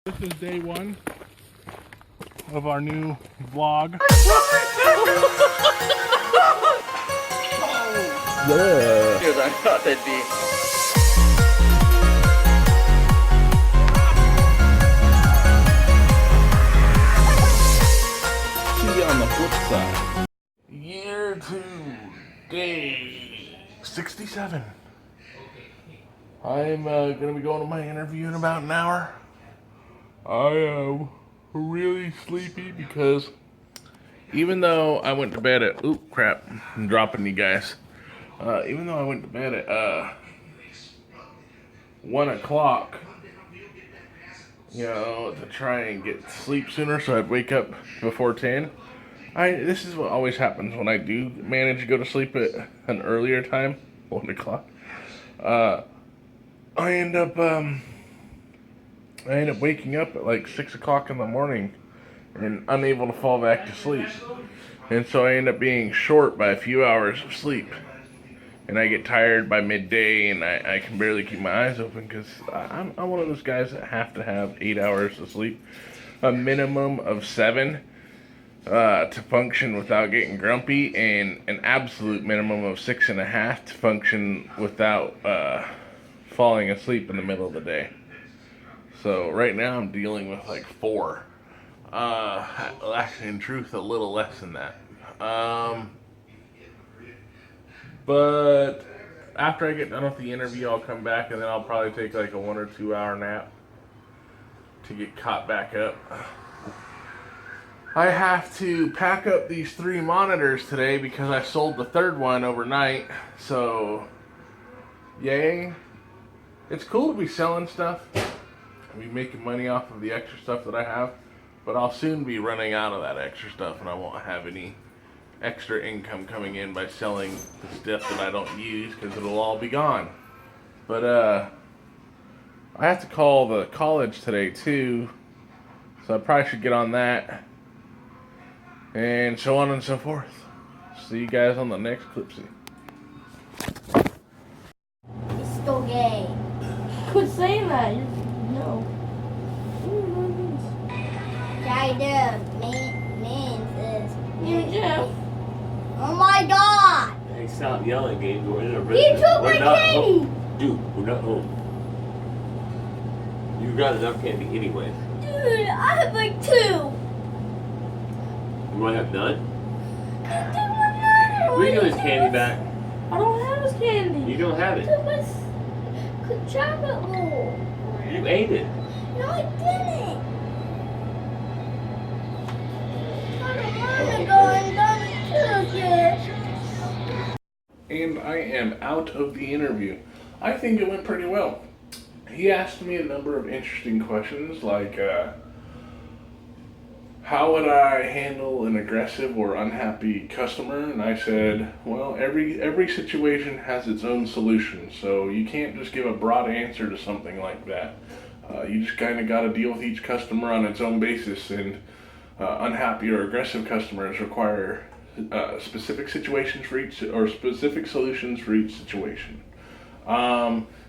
This is day one of our new vlog. Yeah. Because I thought that'd be. See you on the flip side. Year 2, day 67. I'm gonna be going to my interview in about an hour. I am really sleepy because even though I went to bed at, oop crap, I'm dropping you guys. Even though I went to bed at 1 o'clock, you know, to try and get sleep sooner so I'd wake up before 10. This is what always happens when I do manage to go to sleep at an earlier time, 1 o'clock. I end up waking up at like 6 o'clock in the morning and unable to fall back to sleep. And so I end up being short by a few hours of sleep. And I get tired by midday and I can barely keep my eyes open because I'm one of those guys that have to have 8 hours of sleep. A minimum of 7 to function without getting grumpy, and an absolute minimum of 6.5 to function without falling asleep in the middle of the day. So right now I'm dealing with like 4. Actually, in truth, a little less than that. But after I get done with the interview, I'll come back and then I'll probably take like a 1 or 2 hour nap to get caught back up. I have to pack up these 3 monitors today because I sold the 3rd one overnight. So, yay. It's cool to be selling stuff. I'll be making money off of the extra stuff that I have. But I'll soon be running out of that extra stuff and I won't have any extra income coming in by selling the stuff that I don't use because it'll all be gone. But I have to call the college today too. So I probably should get on that. And so on and so forth. See you guys on the next Clipsy. It's still gay. Quit saying that. No. I do. Means is. You Jeff. Oh my God! Hey, stop yelling, Gabe. We're in a He business. took We're my not candy! home. Dude, we're not home. You got enough candy anyway. Dude, I have like 2. You want to have none? I took my none. We can give his candy back. I don't have his candy. You don't have I it. took my chocolate bowl. You ate it. No, I didn't. I don't want to go and done it. And I am out of the interview. I think it went pretty well. He asked me a number of interesting questions like, how would I handle an aggressive or unhappy customer? And I said, well, every situation has its own solution, so you can't just give a broad answer to something like that. You just kind of got to deal with each customer on its own basis, and unhappy or aggressive customers require specific situations for each, or specific solutions for each situation.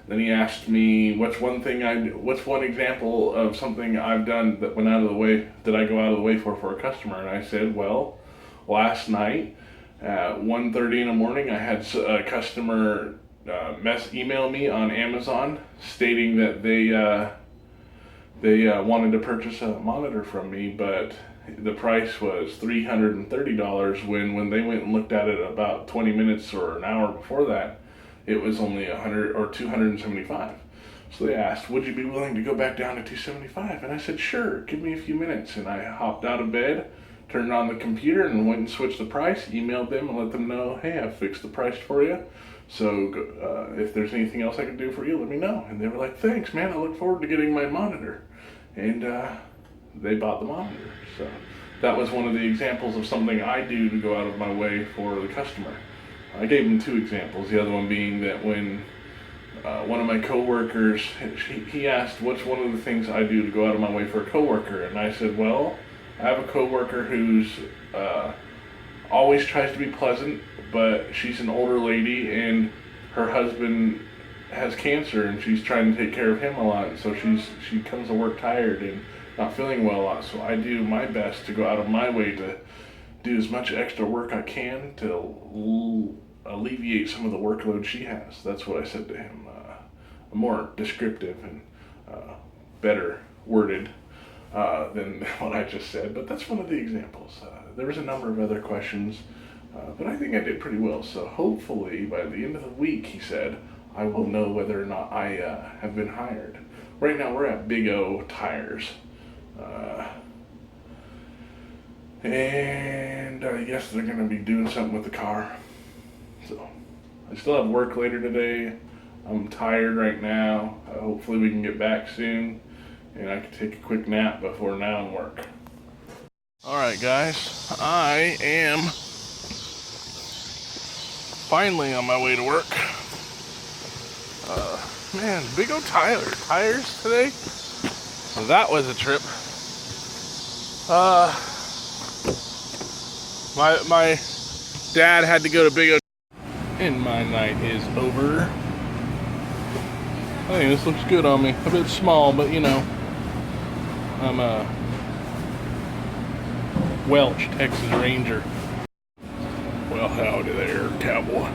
Then he asked me, what's one example of something I've done that went out of the way, that I go out of the way for a customer? And I said, well, last night at 1:30 in the morning, I had a customer email me on Amazon stating that they wanted to purchase a monitor from me, but the price was $330 when they went and looked at it about 20 minutes or an hour before that. It was only $100 or $275. So they asked, would you be willing to go back down to $275? And I said, sure, give me a few minutes. And I hopped out of bed, turned on the computer, and went and switched the price, emailed them and let them know, hey, I fixed the price for you. So if there's anything else I can do for you, let me know. And they were like, thanks, man, I look forward to getting my monitor. And they bought the monitor. So that was one of the examples of something I do to go out of my way for the customer. I gave him 2 examples, the other one being that when one of my coworkers, he asked, what's one of the things I do to go out of my way for a coworker? And I said, well, I have a coworker who's always tries to be pleasant, but she's an older lady and her husband has cancer and she's trying to take care of him a lot. So she comes to work tired and not feeling well a lot. So I do my best to go out of my way to do as much extra work I can to alleviate some of the workload she has. That's what I said to him. More descriptive and better worded than what I just said, but that's one of the examples. There was a number of other questions, but I think I did pretty well. So hopefully by the end of the week, he said, I will know whether or not I have been hired. Right now we're at Big O Tires. And I guess they're going to be doing something with the car. So I still have work later today. I'm tired right now. Hopefully we can get back soon and I can take a quick nap before now and work. Alright guys, I am finally on my way to work. Man, Big O tires today. Well, that was a trip. My dad had to go to Big O, and my night is over. I think this looks good on me. A bit small, but you know, I'm a Welch, Texas Ranger. Well, howdy there, cowboy.